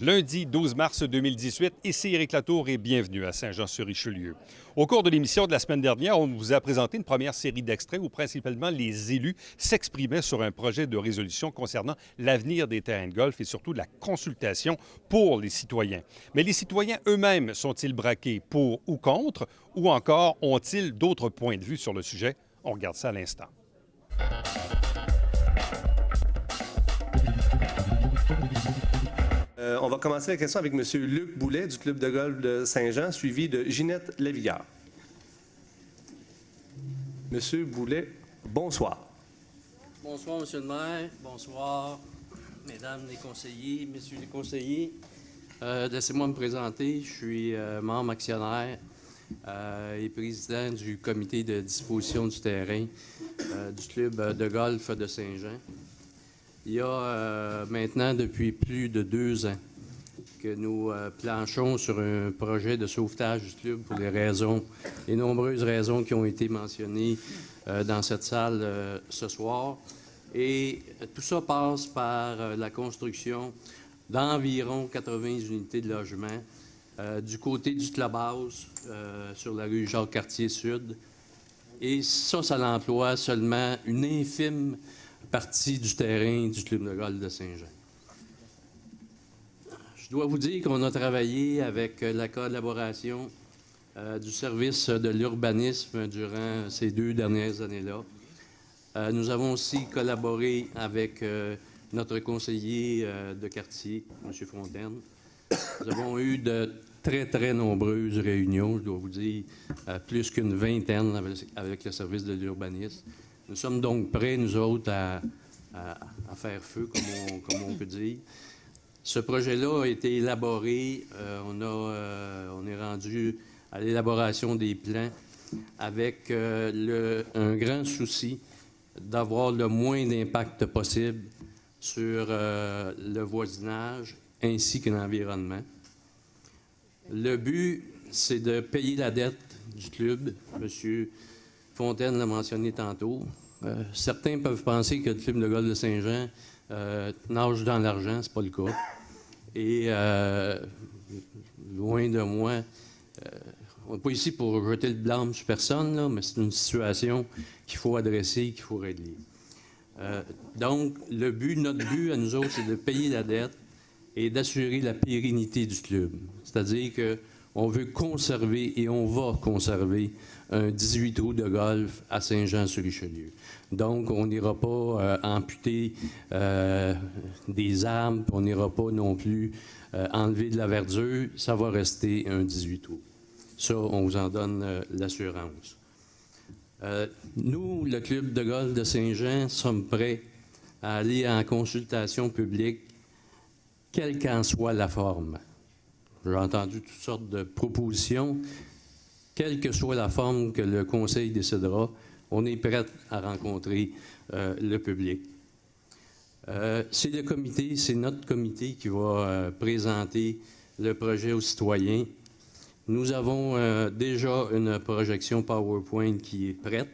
Lundi 12 mars 2018, ici Éric Latour et bienvenue à Saint-Jean-sur-Richelieu. Au cours de l'émission de la semaine dernière, on vous a présenté une première série d'extraits où principalement les élus s'exprimaient sur un projet de résolution concernant l'avenir des terrains de golf et surtout la consultation pour les citoyens. Mais les citoyens eux-mêmes sont-ils braqués pour ou contre, ou encore ont-ils d'autres points de vue sur le sujet? On regarde ça à l'instant. On va commencer la question avec M. Luc Boulet du Club de golf de Saint-Jean, suivi de Ginette Lévillard. M. Boulet, bonsoir. Bonsoir, M. le maire. Bonsoir, mesdames les conseillers, messieurs les conseillers. Laissez-moi me présenter. Je suis membre actionnaire et président du comité de disposition du terrain du Club de golf de Saint-Jean. Il y a maintenant, depuis plus de 2 ans, que nous planchons sur un projet de sauvetage du club pour les nombreuses raisons qui ont été mentionnées dans cette salle ce soir. Et tout ça passe par la construction d'environ 80 unités de logement du côté du clubhouse sur la rue Jacques-Cartier-Sud. Et ça l'emploie seulement une infime partie du terrain du Club de golf de Saint-Jean. Je dois vous dire qu'on a travaillé avec la collaboration du service de l'urbanisme durant ces 2 dernières années-là. Nous avons aussi collaboré avec notre conseiller de quartier, M. Fontaine. Nous avons eu de très, très nombreuses réunions, je dois vous dire, plus qu'une vingtaine avec le service de l'urbanisme. Nous sommes donc prêts, nous autres, à faire feu, comme on peut dire. Ce projet-là a été élaboré, on est rendu à l'élaboration des plans avec un grand souci d'avoir le moins d'impact possible sur le voisinage ainsi que l'environnement. Le but, c'est de payer la dette du club. M. Fontaine l'a mentionné tantôt. Certains peuvent penser que le Club de golf de Saint-Jean nage dans l'argent, c'est pas le cas. Et loin de moi, on n'est pas ici pour jeter le blâme sur personne, là, mais c'est une situation qu'il faut adresser, qu'il faut régler. Donc, notre but à nous autres, c'est de payer la dette et d'assurer la pérennité du club. C'est-à-dire qu'on veut conserver et on va conserver un 18 trous de golf à Saint-Jean-sur-Richelieu. Donc, on n'ira pas amputer des arbres, on n'ira pas non plus enlever de la verdure. Ça va rester un 18 trous. Ça, on vous en donne l'assurance. Nous, le Club de golf de Saint-Jean, sommes prêts à aller en consultation publique, quelle qu'en soit la forme. J'ai entendu toutes sortes de propositions. Quelle que soit la forme que le Conseil décidera, on est prêt à rencontrer le public. C'est notre comité qui va présenter le projet aux citoyens. Nous avons déjà une projection PowerPoint qui est prête.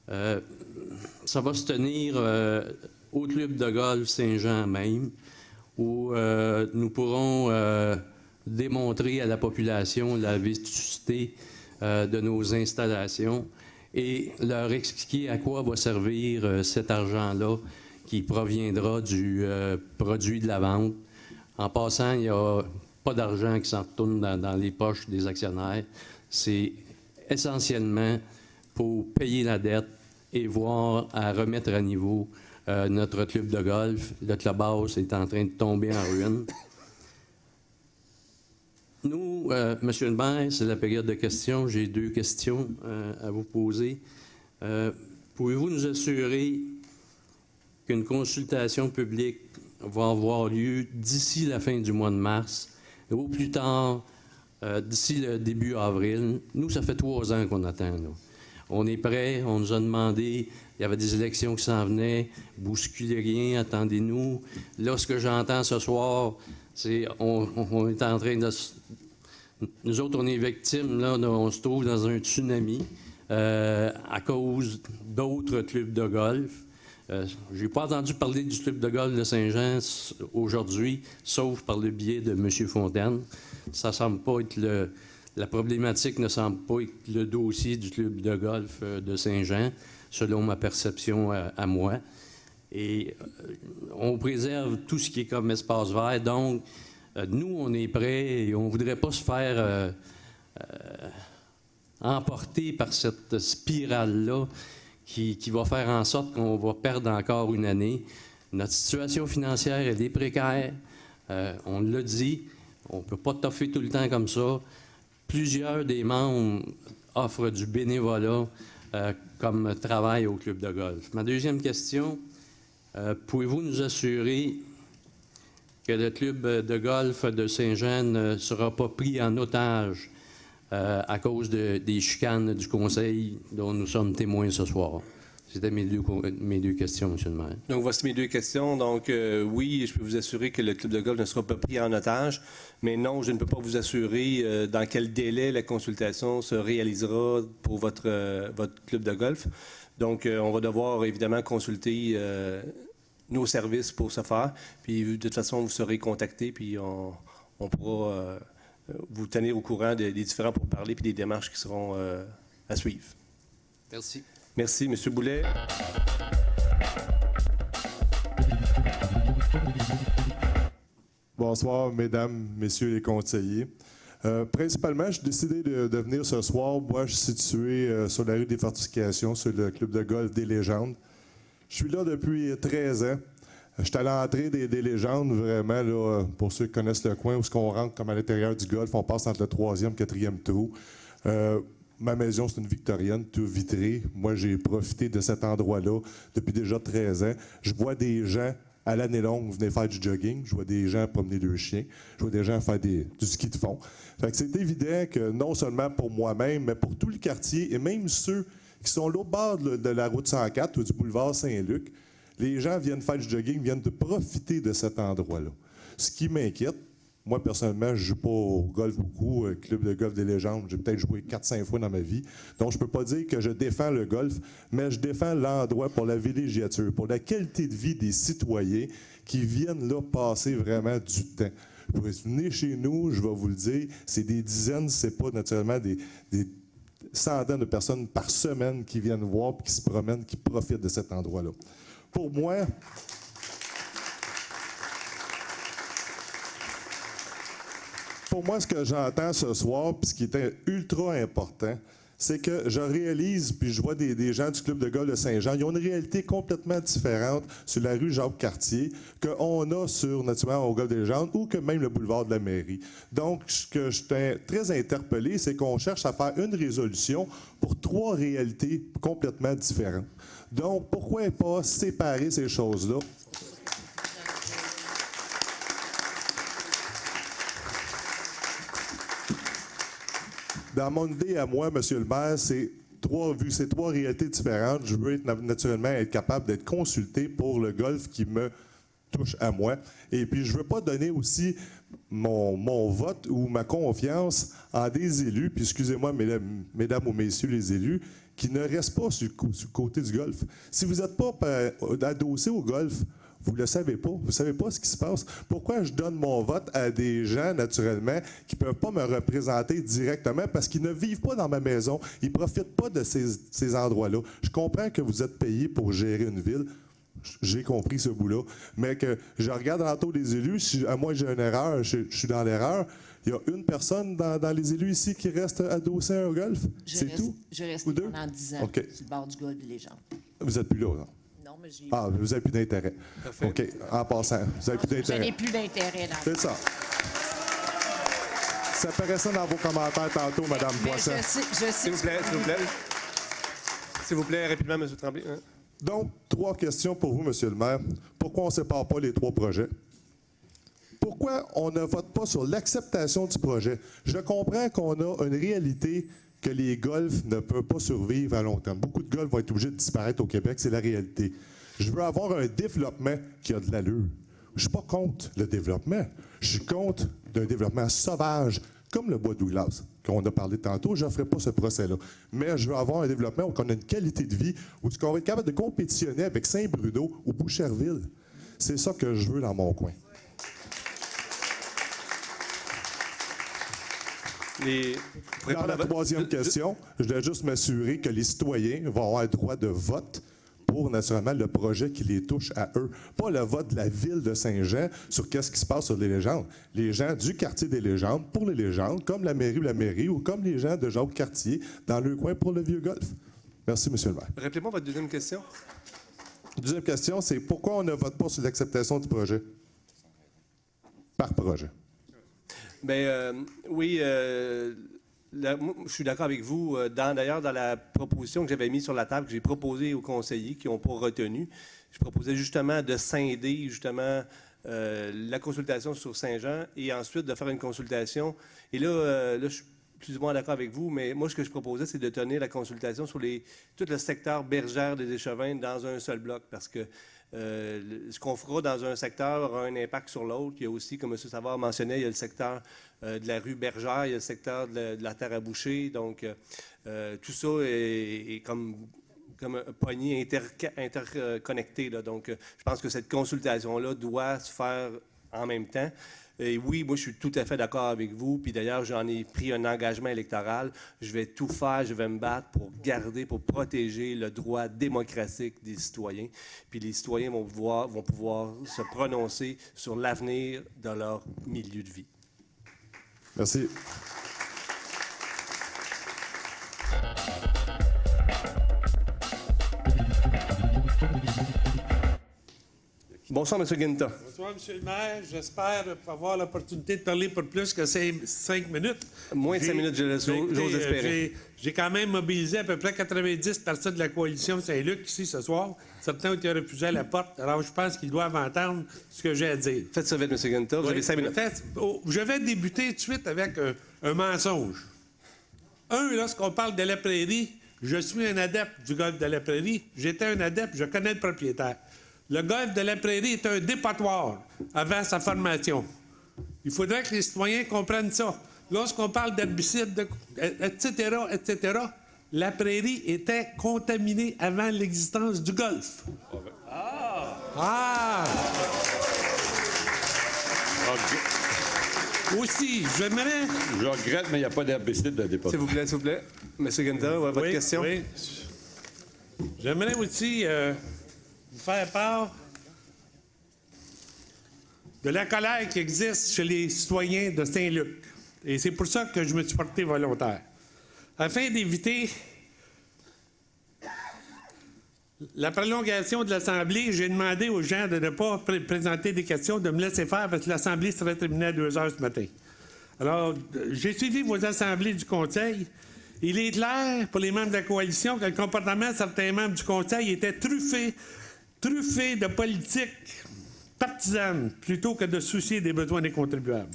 Ça va se tenir au Club de golf Saint-Jean même, où nous pourrons démontrer à la population la vétusté de nos installations et leur expliquer à quoi va servir cet argent-là qui proviendra du produit de la vente. En passant, il n'y a pas d'argent qui s'en retourne dans les poches des actionnaires. C'est essentiellement pour payer la dette et voir à remettre à niveau notre club de golf. Le clubhouse est en train de tomber en ruine. Nous, Monsieur le maire, c'est la période de questions. J'ai 2 questions à vous poser. Pouvez-vous nous assurer qu'une consultation publique va avoir lieu d'ici la fin du mois de mars, ou plus tard, d'ici le début avril? Nous, ça fait 3 ans qu'on attend, là. On est prêts, on nous a demandé, il y avait des élections qui s'en venaient, bousculez rien, attendez-nous. Là, ce que j'entends ce soir, c'est on est en train de... Nous autres, on est victimes, là, on se trouve dans un tsunami à cause d'autres clubs de golf. Je n'ai pas entendu parler du club de golf de Saint-Jean aujourd'hui, sauf par le biais de M. Fontaine. Ça semble pas être la problématique ne semble pas être le dossier du club de golf de Saint-Jean, selon ma perception à moi. Et on préserve tout ce qui est comme espace vert. Donc, nous, on est prêts et on ne voudrait pas se faire emporter par cette spirale-là qui va faire en sorte qu'on va perdre encore une année. Notre situation financière, elle est précaire. On l'a dit, on ne peut pas toffer tout le temps comme ça. Plusieurs des membres offrent du bénévolat comme travail au club de golf. Ma deuxième question, pouvez-vous nous assurer que le club de golf de Saint-Jean ne sera pas pris en otage à cause des chicanes du conseil dont nous sommes témoins ce soir? C'était mes deux questions, M. le maire. Donc, voici mes 2 questions. Donc, oui, je peux vous assurer que le club de golf ne sera pas pris en otage, mais non, je ne peux pas vous assurer dans quel délai la consultation se réalisera pour votre club de golf. Donc, on va devoir évidemment consulter nos services pour ce faire. Puis, de toute façon, vous serez contactés, puis on pourra vous tenir au courant des différents pourparlers puis des démarches qui seront à suivre. Merci. Merci, M. Boulet. Bonsoir, mesdames, messieurs les conseillers. Principalement, j'ai décidé de venir ce soir. Moi, je suis situé sur la rue des Fortifications, sur le club de golf des Légendes. Je suis là depuis 13 ans. Je suis à l'entrée des Légendes, vraiment, là, pour ceux qui connaissent le coin, où ce qu'on rentre comme à l'intérieur du golf, on passe entre le 3e et 4e trou. Ma maison, c'est une victorienne, tout vitrée. Moi, j'ai profité de cet endroit-là depuis déjà 13 ans. Je vois des gens à l'année longue venir faire du jogging. Je vois des gens promener leurs chiens. Je vois des gens faire du ski de fond. Fait que c'est évident que non seulement pour moi-même, mais pour tout le quartier et même ceux qui sont là au bord de la route 104 ou du boulevard Saint-Luc, les gens viennent faire du jogging, viennent de profiter de cet endroit-là. Ce qui m'inquiète, moi, personnellement, je ne joue pas au golf beaucoup, club de golf des Légendes. J'ai peut-être joué 4-5 fois dans ma vie. Donc, je ne peux pas dire que je défends le golf, mais je défends l'endroit pour la villégiature, pour la qualité de vie des citoyens qui viennent là passer vraiment du temps. Vous venez chez nous, je vais vous le dire, c'est des dizaines, c'est pas naturellement des centaines de personnes par semaine qui viennent voir, qui se promènent, qui profitent de cet endroit-là. Pour moi, ce que j'entends ce soir, puis ce qui est ultra important, c'est que je réalise, puis je vois des gens du club de golf de Saint-Jean, ils ont une réalité complètement différente sur la rue Jacques-Cartier qu'on a naturellement au golf des Légendes ou que même le boulevard de la mairie. Donc, ce que je suis très interpellé, c'est qu'on cherche à faire une résolution pour 3 réalités complètement différentes. Donc, pourquoi ne pas séparer ces choses-là? Dans mon idée à moi, M. le maire, vu ces 3 réalités différentes, je veux naturellement être capable d'être consulté pour le golf qui me touche à moi. Et puis, je ne veux pas donner aussi mon vote ou ma confiance à des élus, puis excusez-moi, mesdames ou messieurs les élus, qui ne restent pas sur le côté du golf. Si vous n'êtes pas adossé au golf, vous ne le savez pas. Vous ne savez pas ce qui se passe. Pourquoi je donne mon vote à des gens, naturellement, qui ne peuvent pas me représenter directement parce qu'ils ne vivent pas dans ma maison. Ils ne profitent pas de ces endroits-là. Je comprends que vous êtes payé pour gérer une ville. J'ai compris ce bout-là. Mais que je regarde autour des élus, si à moi j'ai une erreur, je suis dans l'erreur. Il y a une personne dans les élus ici qui reste adossée au golf? C'est tout? Je reste Ou 2? pendant 10 ans Okay. sur le bord du golf des Légendes. Vous n'êtes plus là, non? Non, mais j'ai... Ah, vous n'avez plus d'intérêt. Parfait. OK, en passant, vous n'avez plus Je d'intérêt. n'ai plus d'intérêt dans C'est ça. Ça paraissait dans vos commentaires tantôt, Mme Mais Poisson. je sais S'il vous plaît, s'il vous plaît. S'il vous plaît, rapidement, M. Tremblay. Hein? Donc, 3 questions pour vous, M. le maire. Pourquoi on ne sépare pas les 3 projets? Pourquoi on ne vote pas sur l'acceptation du projet? Je comprends qu'on a une réalité que les golfs ne peuvent pas survivre à long terme. Beaucoup de golfs vont être obligés de disparaître au Québec, c'est la réalité. Je veux avoir un développement qui a de l'allure. Je ne suis pas contre le développement. Je suis contre d'un développement sauvage, Comme le bois de Douglas, qu'on a parlé tantôt, je ne ferai pas ce procès-là. Mais je veux avoir un développement où on a une qualité de vie, où on va être capable de compétitionner avec Saint-Bruno ou Boucherville. C'est ça que je veux dans mon coin. Dans la troisième question, je dois juste m'assurer que les citoyens vont avoir un droit de vote pour, naturellement, le projet qui les touche à eux. Pas le vote de la ville de Saint-Jean sur qu'est-ce qui se passe sur les légendes. Les gens du quartier des légendes pour les légendes, comme la mairie, ou comme les gens de Jacques-Cartier dans le coin pour le Vieux-Golf. Merci, M. le maire. Rappelez-moi votre deuxième question. Deuxième question, c'est pourquoi on ne vote pas sur l'acceptation du projet? Par projet. Bien, oui, moi, je suis d'accord avec vous. D'ailleurs, dans la proposition que j'avais mise sur la table, que j'ai proposée aux conseillers qui n'ont pas retenu, je proposais justement de scinder justement la consultation sur Saint-Jean et ensuite de faire une consultation. Et là, je suis plus ou moins d'accord avec vous, mais moi, ce que je proposais, c'est de tenir la consultation sur tout le secteur bergère des Échevins dans un seul bloc, parce que ce qu'on fera dans un secteur aura un impact sur l'autre. Il y a aussi, comme M. Savard mentionnait, il y a le secteur de la rue Bergère, il y a le secteur de la terre à boucher. Donc, tout ça est comme un poignée interconnecté. Donc, je pense que cette consultation-là doit se faire en même temps. Et oui, moi, je suis tout à fait d'accord avec vous. Puis d'ailleurs, j'en ai pris un engagement électoral. Je vais tout faire, je vais me battre pour garder, pour protéger le droit démocratique des citoyens. Puis les citoyens vont pouvoir se prononcer sur l'avenir de leur milieu de vie. Merci. Bonsoir, M. Guinta. Bonsoir, M. le maire. J'espère avoir l'opportunité de parler pour plus que 5 minutes. Moins de 5 minutes, j'ose espérer. J'ai quand même mobilisé à peu près 90 personnes de la coalition Saint-Luc ici ce soir. Certains ont été refusés à la porte. Alors, je pense qu'ils doivent entendre ce que j'ai à dire. Faites ça vite, M. Guinta. Vous avez 5 minutes. Je vais débuter tout de suite avec un mensonge. Lorsqu'on parle de la prairie, je suis un adepte du golfe de la prairie. J'étais un adepte, je connais le propriétaire. Le golfe de la prairie est un dépotoir avant sa formation. Il faudrait que les citoyens comprennent ça. Lorsqu'on parle d'herbicides, etc., la prairie était contaminée avant l'existence du golfe. Aussi, j'aimerais... Je regrette, mais il n'y a pas d'herbicide de dépôt. S'il vous plaît. M. Guinta, votre question? Oui. J'aimerais aussi vous faire part de la colère qui existe chez les citoyens de Saint-Luc. Et c'est pour ça que je me suis porté volontaire. Afin d'éviter la prolongation de l'Assemblée, j'ai demandé aux gens de ne pas présenter des questions, de me laisser faire parce que l'Assemblée serait terminée à 2 heures ce matin. Alors, j'ai suivi vos assemblées du Conseil. Il est clair pour les membres de la coalition que le comportement de certains membres du Conseil était truffé de politique partisane plutôt que de soucier des besoins des contribuables.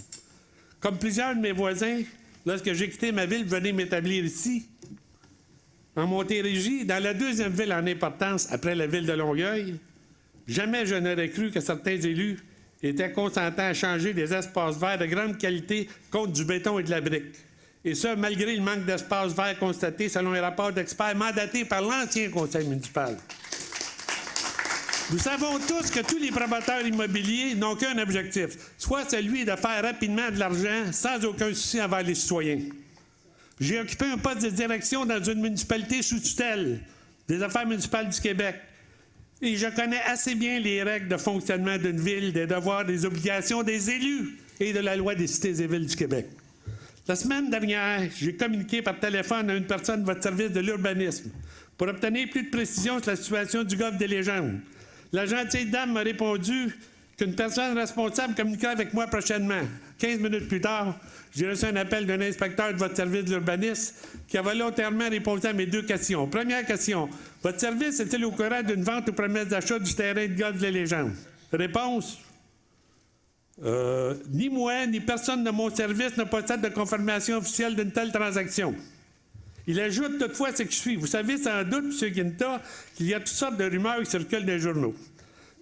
Comme plusieurs de mes voisins, lorsque j'ai quitté ma ville, venez m'établir ici, en Montérégie, dans la deuxième ville en importance après la ville de Longueuil, jamais je n'aurais cru que certains élus étaient consentants à changer des espaces verts de grande qualité contre du béton et de la brique. Et ça, malgré le manque d'espaces verts constaté selon les rapports d'experts mandatés par l'ancien conseil municipal. Nous savons tous que tous les promoteurs immobiliers n'ont qu'un objectif, soit celui de faire rapidement de l'argent sans aucun souci envers les citoyens. J'ai occupé un poste de direction dans une municipalité sous tutelle des Affaires municipales du Québec. Et je connais assez bien les règles de fonctionnement d'une ville, des devoirs, des obligations des élus et de la loi des cités et villes du Québec. La semaine dernière, j'ai communiqué par téléphone à une personne de votre service de l'urbanisme pour obtenir plus de précisions sur la situation du golfe des Légendes. La gentille dame m'a répondu qu'une personne responsable communiquera avec moi prochainement. 15 minutes plus tard, j'ai reçu un appel d'un inspecteur de votre service de l'urbanisme qui a volontairement répondu à mes 2 questions. Première question, votre service est-il au courant d'une vente ou promesse d'achat du terrain de golf des Légendes? Réponse, ni moi, ni personne de mon service ne possède de confirmation officielle d'une telle transaction. Il ajoute toutefois ce qui suit. Vous savez sans doute, M. Guinta, qu'il y a toutes sortes de rumeurs qui circulent dans les journaux.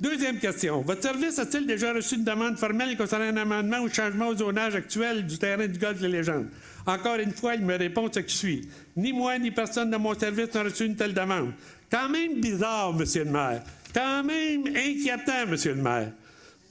Deuxième question. Votre service a-t-il déjà reçu une demande formelle concernant un amendement ou changement au zonage actuel du terrain du golf Les Légendes? Encore une fois, il me répond ce qui suit. Ni moi, ni personne de mon service n'a reçu une telle demande. Quand même bizarre, Monsieur le maire. Quand même inquiétant, Monsieur le maire.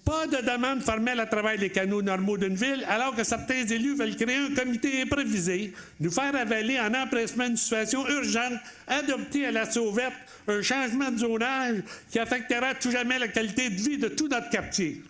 Pas de demande formelle à travers les canaux normaux d'une ville, alors que certains élus veulent créer un comité improvisé, nous faire avaler en empressement une situation urgente, adopter à la sauvette un changement de zonage qui affectera tout jamais la qualité de vie de tout notre quartier.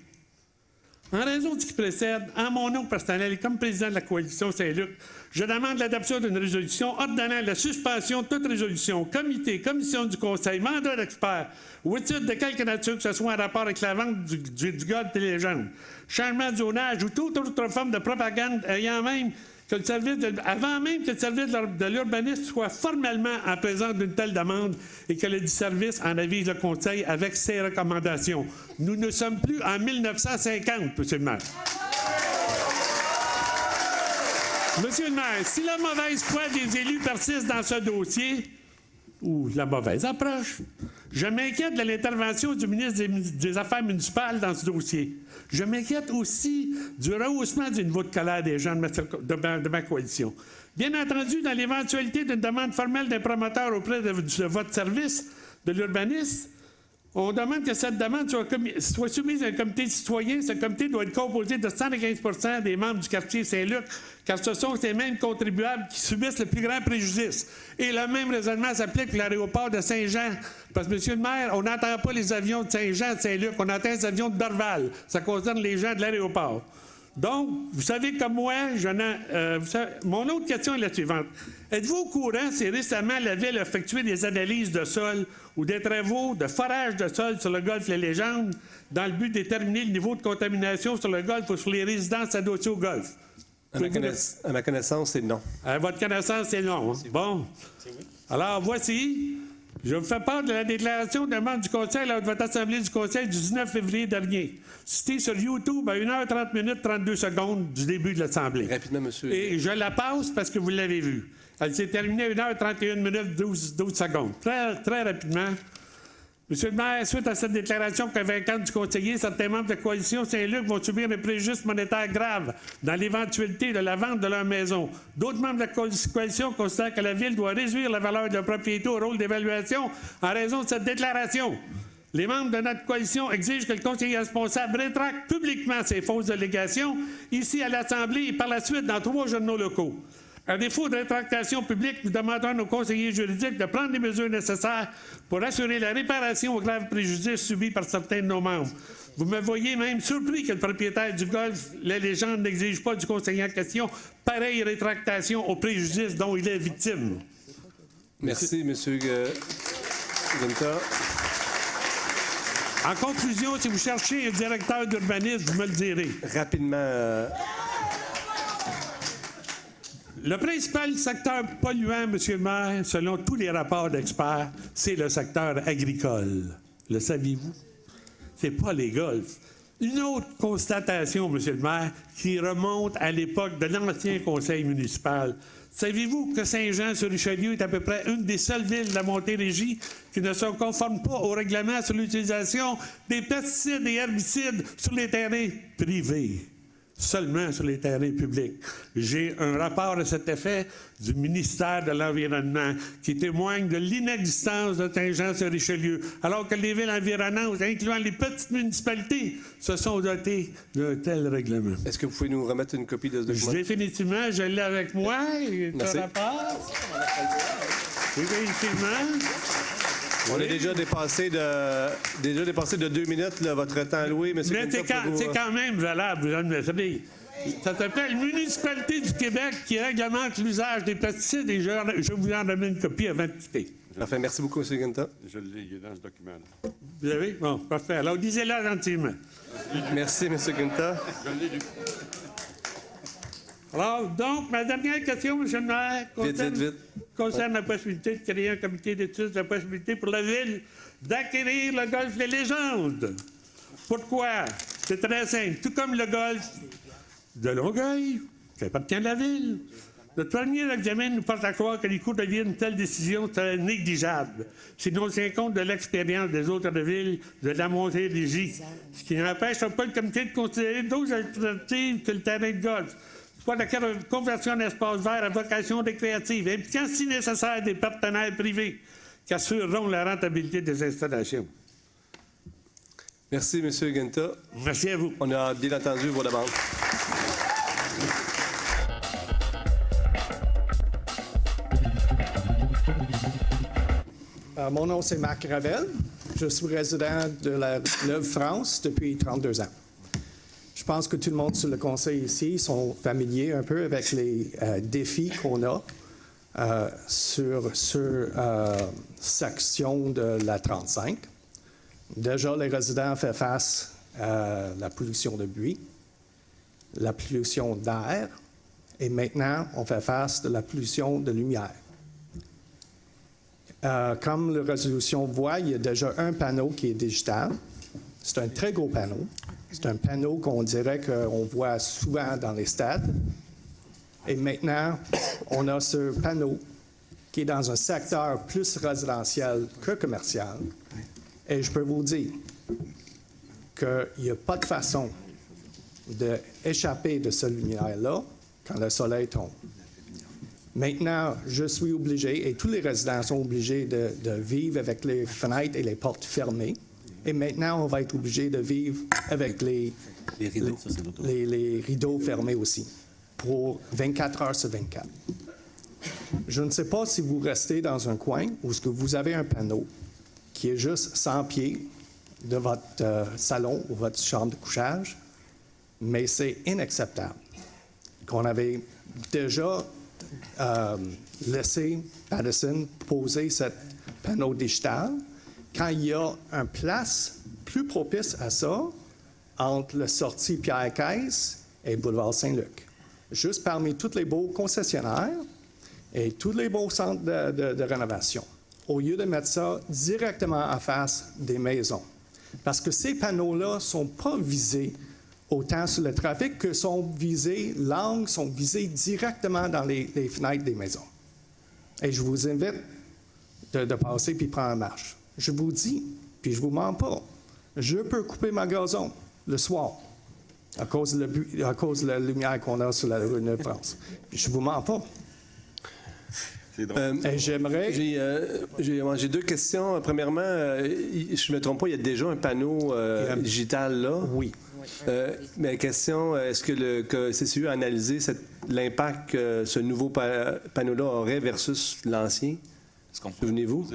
En raison de ce qui précède, en mon nom personnel et comme président de la coalition Saint-Luc, je demande l'adoption d'une résolution ordonnant la suspension de toute résolution, comité, commission du conseil, mandat d'expert ou étude de quelque nature que ce soit en rapport avec la vente du golf des légendes, changement de zonage ou toute autre forme de propagande ayant même que le service avant même que le service de l'urbanisme soit formellement en présence d'une telle demande et que le service en avise le conseil avec ses recommandations. Nous ne sommes plus en 1950, monsieur le maire. Monsieur le maire, si la mauvaise foi des élus persiste dans ce dossier, ou la mauvaise approche, je m'inquiète de l'intervention du ministre des Affaires municipales dans ce dossier. Je m'inquiète aussi du rehaussement du niveau de colère des gens de ma coalition. Bien entendu, dans l'éventualité d'une demande formelle d'un promoteur auprès de votre service de l'urbanisme, on demande que cette demande soit soumise à un comité citoyen. Ce comité doit être composé de 115% des membres du quartier Saint-Luc, car ce sont ces mêmes contribuables qui subissent le plus grand préjudice. Et le même raisonnement s'applique pour l'aéroport de Saint-Jean. Parce que, monsieur le maire, on n'entend pas les avions de Saint-Jean, de Saint-Luc, on entend les avions de Dorval. Ça concerne les gens de l'aéroport. Donc, vous savez comme moi, mon autre question est la suivante. Êtes-vous au courant si récemment la Ville a effectué des analyses de sol ou des travaux de forage de sol sur le golfe Les Légendes dans le but de déterminer le niveau de contamination sur le golfe ou sur les résidences adossées au golfe? À ma connaissance, c'est non. À votre connaissance, c'est non. Hein? Bon. Alors, voici. Je vous fais part de la déclaration d'un membre du Conseil lors de votre Assemblée du Conseil du 19 février dernier, citée sur YouTube à 1h30 minutes 32 secondes du début de l'Assemblée. Rapidement, monsieur. Et je la passe parce que vous l'avez vue. Elle s'est terminée à 1h31 minutes 12 secondes. Très, très rapidement. Monsieur le maire, suite à cette déclaration convaincante du conseiller, certains membres de la coalition Saint-Luc vont subir un préjudice monétaire grave dans l'éventualité de la vente de leur maison. D'autres membres de la coalition considèrent que la Ville doit réduire la valeur de la propriété au rôle d'évaluation en raison de cette déclaration. Les membres de notre coalition exigent que le conseiller responsable rétracte publiquement ses fausses allégations ici à l'Assemblée et par la suite dans 3 journaux locaux. À défaut de rétractation publique, nous demandons à nos conseillers juridiques de prendre les mesures nécessaires pour assurer la réparation aux graves préjudices subis par certains de nos membres. Vous me voyez même surpris que le propriétaire du golf, Les Légendes, n'exige pas du conseiller en question pareille rétractation aux préjudices dont il est victime. Merci, monsieur Guinta. En conclusion, si vous cherchez un directeur d'urbanisme, vous me le direz. Rapidement. Le principal secteur polluant, monsieur le maire, selon tous les rapports d'experts, c'est le secteur agricole. Le saviez-vous? C'est pas les golfs. Une autre constatation, monsieur le maire, qui remonte à l'époque de l'ancien conseil municipal. Saviez-vous que Saint-Jean-sur-Richelieu est à peu près une des seules villes de la Montérégie qui ne se conforme pas au règlement sur l'utilisation des pesticides et herbicides sur les terrains privés? Seulement sur les terrains publics. J'ai un rapport à cet effet du ministère de l'Environnement qui témoigne de l'inexistence de Saint-Jean-sur-Richelieu, alors que les villes environnantes, incluant les petites municipalités, se sont dotées d'un tel règlement. Est-ce que vous pouvez nous remettre une copie de ce document? Définitivement, je l'ai avec moi. Merci. Un rapport. Oui, effectivement. On est déjà dépassé de 2 minutes, là, votre temps alloué, monsieur. Mais c'est quand même valable, vous admettrez. Ça s'appelle Municipalité du Québec qui réglemente l'usage des pesticides et je vous en donne une copie avant de quitter. Parfait. Merci beaucoup, monsieur Guinta. Je l'ai, il est dans ce document-là. Vous avez? Bon, parfait. Alors, lisez-la gentiment. Merci, monsieur Guinta. Je l'ai lu. Alors, donc, ma dernière question, M. le maire, concerne la possibilité de créer un comité d'études de la possibilité pour la Ville d'acquérir le golfe Les Légendes. Pourquoi? C'est très simple. Tout comme le golfe de Longueuil, qui appartient à la Ville, Notre premier examen nous porte à croire que les cours de vie une telle décision serait négligeable si l'on tient compte de l'expérience des autres villes de la Montérégie, ce qui n'empêche pas le comité de considérer d'autres alternatives que le terrain de golf, soit la conversion d'espaces verts à vocation récréative, impliquant si nécessaire des partenaires privés qui assureront la rentabilité des installations. Merci, M. Guinta. Merci à vous. On a bien entendu vos demandes. Mon nom, c'est Marc Ravel. Je suis résident de la France depuis 32 ans. Je pense que tout le monde sur le conseil ici sont familiers un peu avec les défis qu'on a sur section de la 35. Déjà, les résidents font face à la pollution de bruit, la pollution d'air, et maintenant, on fait face à la pollution de lumière. Comme la résolution voit, il y a déjà un panneau qui est digital. C'est un très gros panneau. C'est un panneau qu'on dirait qu'on voit souvent dans les stades. Et maintenant, on a ce panneau qui est dans un secteur plus résidentiel que commercial. Et je peux vous dire qu'il n'y a pas de façon d'échapper de cette lumière-là quand le soleil tombe. Maintenant, je suis obligé, et tous les résidents sont obligés de vivre avec les fenêtres et les portes fermées. Et maintenant, on va être obligé de vivre avec les rideaux fermés aussi, pour 24 heures sur 24. Je ne sais pas si vous restez dans un coin où ce que vous avez un panneau qui est juste 100 pieds de votre salon ou votre chambre de couchage, mais c'est inacceptable qu'on avait déjà laissé Pattison poser ce panneau digital quand il y a une place plus propice à ça entre la sortie Pierre-Caisse et Boulevard Saint-Luc. Juste parmi tous les beaux concessionnaires et tous les beaux centres de rénovation, au lieu de mettre ça directement en face des maisons. Parce que ces panneaux-là ne sont pas visés autant sur le trafic que sont visés, l'angle sont visés directement dans les fenêtres des maisons. Et je vous invite de passer puis prendre une marche. Je vous dis, puis je vous mens pas, je peux couper ma gazon le soir à cause de la lumière qu'on a sur la rue Neuve-France. Je vous mens pas. Et j'aimerais... J'ai deux questions. Premièrement, je ne me trompe pas, il y a déjà un panneau digital là. Oui. Mais question, est-ce que le CCU a analysé l'impact que ce nouveau panneau-là aurait versus l'ancien? Souvenez-vous?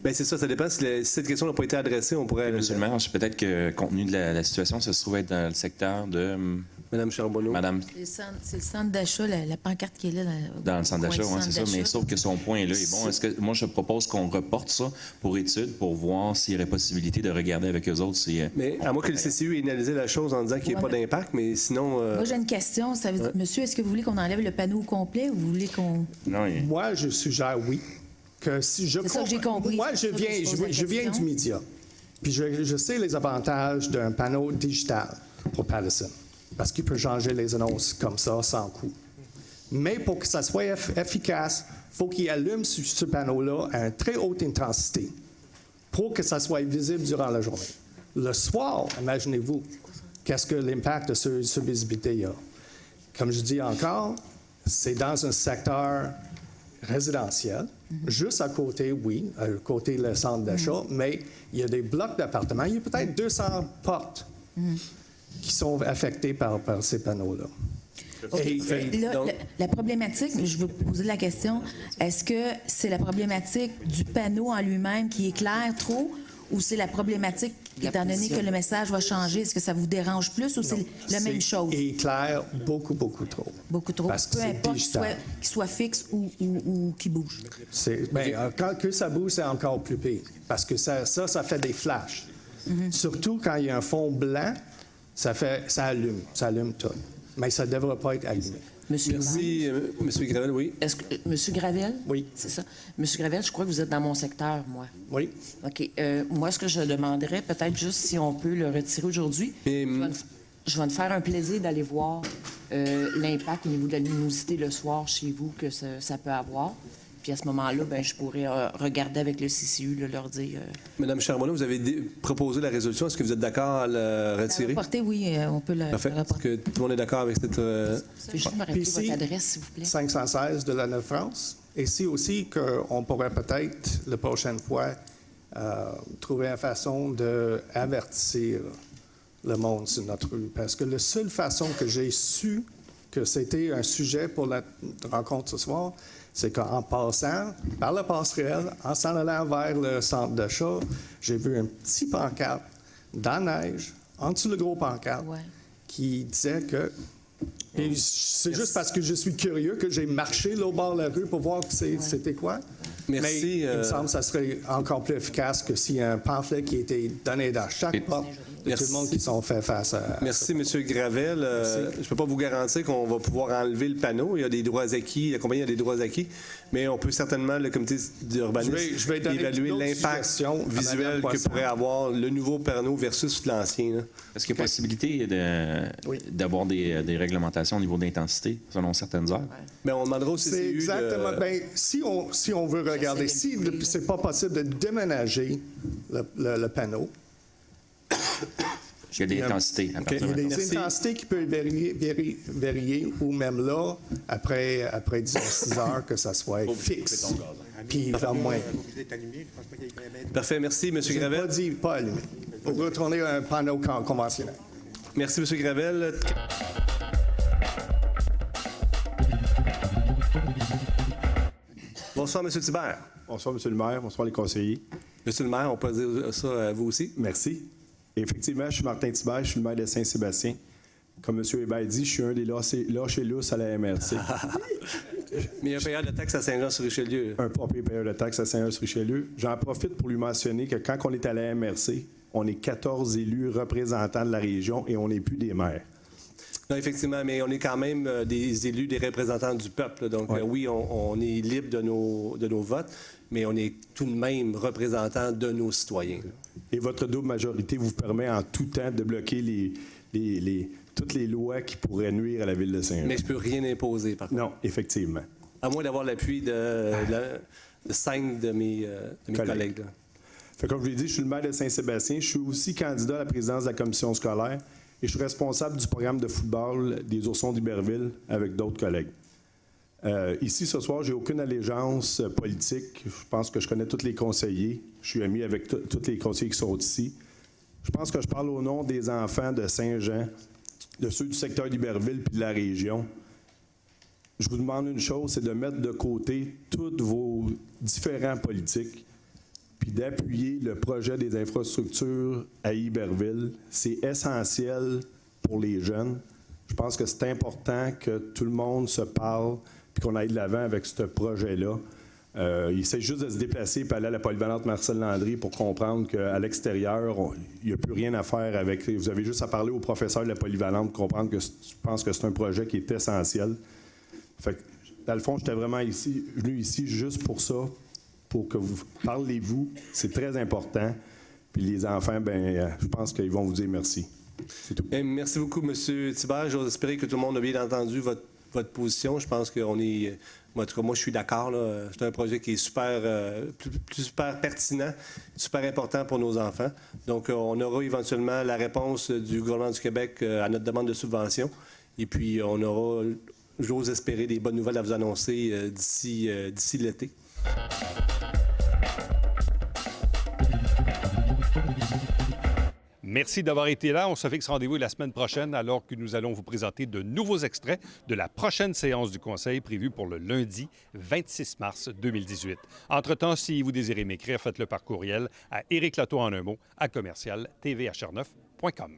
Bien, c'est ça dépend. Si cette question n'a pas été adressée, on pourrait... Monsieur le maire, peut-être que, compte tenu de la situation, ça se trouve être dans le secteur de... Madame Charbonneau. Madame... C'est le centre d'achat, la pancarte qui est là. Dans le centre d'achat, oui, c'est ça. Mais sauf que son point là est bon. Est-ce que moi, je propose qu'on reporte ça pour étude, pour voir s'il y aurait possibilité de regarder avec eux autres si... Mais à moins que le CCU ait analysé la chose en disant qu'il n'y ait pas d'impact, mais sinon... Moi, j'ai une question. Ça veut dire, monsieur, est-ce que vous voulez qu'on enlève le panneau au complet ou vous voulez qu'on... Non, Moi, je suggère oui. Que si je c'est ça que j'ai compris. Moi, je viens du média. Puis je sais les avantages d'un panneau digital pour Pattison. Parce qu'il peut changer les annonces comme ça, sans coût. Mais pour que ça soit efficace, il faut qu'il allume ce panneau-là à une très haute intensité pour que ça soit visible durant la journée. Le soir, imaginez-vous, qu'est-ce que l'impact de cette visibilité a? Comme je dis encore, c'est dans un secteur résidentiel, juste à côté, oui, à côté le centre d'achat, mais il y a des blocs d'appartements, il y a peut-être 200 portes qui sont affectées par ces panneaux-là. Okay. La problématique, je veux poser la question, est-ce que c'est la problématique du panneau en lui-même qui éclaire trop ou c'est la problématique, étant donné que le message va changer, est-ce que ça vous dérange plus ou c'est la même chose? Il éclaire beaucoup, beaucoup trop. Beaucoup trop. Parce que peu importe qu'il soit fixe ou qu'il bouge. Quand que ça bouge, c'est encore plus pire. Parce que ça fait des flashs. Surtout quand il y a un fond blanc, ça allume tout. Mais ça ne devrait pas être allumé. Merci, M. Gravel, oui. Est-ce que M. Gravel? Oui. C'est ça. M. Gravel, je crois que vous êtes dans mon secteur, moi. Oui. OK. Moi, ce que je demanderais, peut-être juste si on peut le retirer aujourd'hui. Je vais me faire un plaisir d'aller voir l'impact au niveau de la luminosité le soir chez vous que ça peut avoir. Puis à ce moment-là, ben, je pourrais regarder avec le CCU, là, leur dire... Madame Charbonneau, vous avez proposé la résolution. Est-ce que vous êtes d'accord à la retirer? Reporter, oui, on peut le Parfait. Est-ce reporter. que tout le monde est d'accord avec cette... Je peux juste me rappeler Puis ici, votre adresse, s'il vous plaît. 516 de la Nouvelle-France. Et c'est aussi qu'on pourrait peut-être, la prochaine fois, trouver une façon d'avertir le monde sur notre rue. Parce que la seule façon que j'ai su que c'était un sujet pour la rencontre ce soir, c'est qu'en passant par la passerelle, en s'en allant vers le centre d'achat, j'ai vu un petit pancarte dans la neige, en dessous le gros pancarte, Ouais. qui disait que... Et c'est juste parce que je suis curieux que j'ai marché là, au bord de la rue pour voir que c'était quoi. Merci, Mais il me semble que ça serait encore plus efficace que s'il y a un pamphlet qui a été donné dans chaque porte de tout le monde qui sont fait face à... Merci, M. Gravel. Je ne peux pas vous garantir qu'on va pouvoir enlever le panneau. Il y a des droits acquis, la compagnie a des droits acquis, mais on peut certainement, le comité d'urbanisme, Je vais donner évaluer d'autres l'impact suggestions à visuel Mme que Poisson. pourrait avoir le nouveau panneau versus l'ancien. là. Est-ce qu'il y a possibilité d'avoir des réglementations au niveau d'intensité selon certaines heures? Mais on demandera au CCU C'est exactement... de... Ben, si on veut regarder, si c'est pas possible de déménager le panneau, Il y a des intensités à il partir y a de des Merci. intensités qui peuvent varier ou même là, après disons 6 heures, que ça soit fixe. Puis vers moins. Parfait, merci, M. Je n'ai Gravel. pas dit pas allumé. Pour retourner à un panneau conventionnel. Merci, M. Gravel. Bonsoir, M. Thibert. Bonsoir, M. le maire. Bonsoir, les conseillers. Monsieur le maire, on peut dire ça à vous aussi? Merci. Effectivement, je suis Martin Thibert, je suis le maire de Saint-Sébastien. Comme M. Hébert dit, je suis un des lâchés-lousses à la MRC. Mais il y a un payeur de taxes à Saint-Jean-sur-Richelieu. Un propre payeur de taxes à Saint-Jean-sur-Richelieu. J'en profite pour lui mentionner que quand on est à la MRC, on est 14 élus représentants de la région et on n'est plus des maires. Non, effectivement, mais on est quand même des élus, des représentants du peuple. Donc, Ouais. oui, on est libre de nos votes, mais on est tout de même représentants de nos citoyens. Et votre double majorité vous permet en tout temps de bloquer toutes les lois qui pourraient nuire à la ville de Saint-Jean. Mais je peux rien imposer, par contre. Non, effectivement. À moins d'avoir l'appui de 5 de mes collègues. là. Fait que comme je l'ai dit, je suis le maire de Saint-Sébastien. Je suis aussi candidat à la présidence de la commission scolaire et je suis responsable du programme de football des Oursons d'Iberville avec d'autres collègues. Ici, ce soir, j'ai aucune allégeance politique. Je pense que je connais tous les conseillers. Je suis ami avec tous les conseillers qui sont ici. Je pense que je parle au nom des enfants de Saint-Jean, de ceux du secteur d'Iberville puis de la région. Je vous demande une chose, c'est de mettre de côté tous vos différents politiques puis d'appuyer le projet des infrastructures à Iberville. C'est essentiel pour les jeunes. Je pense que c'est important que tout le monde se parle puis qu'on aille de l'avant avec ce projet-là. Il s'agit juste de se déplacer et aller à la polyvalente Marcel Landry pour comprendre qu'à l'extérieur, il n'y a plus rien à faire avec... Vous avez juste à parler aux professeurs de la polyvalente pour comprendre que je pense que c'est un projet qui est essentiel. Fait que, dans le fond, j'étais vraiment venu ici juste pour ça, pour que vous parlez-vous. C'est très important. Puis les enfants, je pense qu'ils vont vous dire merci. C'est tout. Merci beaucoup, M. Thibert. J'ose espérer que tout le monde a bien entendu votre position. Je pense qu'on est... En tout cas, moi, je suis d'accord. là. C'est un projet qui est super pertinent, super important pour nos enfants. Donc, on aura éventuellement la réponse du gouvernement du Québec à notre demande de subvention. Et puis, on aura, j'ose espérer, des bonnes nouvelles à vous annoncer d'ici l'été. Merci d'avoir été là. On se fixe rendez-vous la semaine prochaine alors que nous allons vous présenter de nouveaux extraits de la prochaine séance du Conseil prévue pour le lundi 26 mars 2018. Entre-temps, si vous désirez m'écrire, faites-le par courriel à ericlato en un mot @tvhr9.com.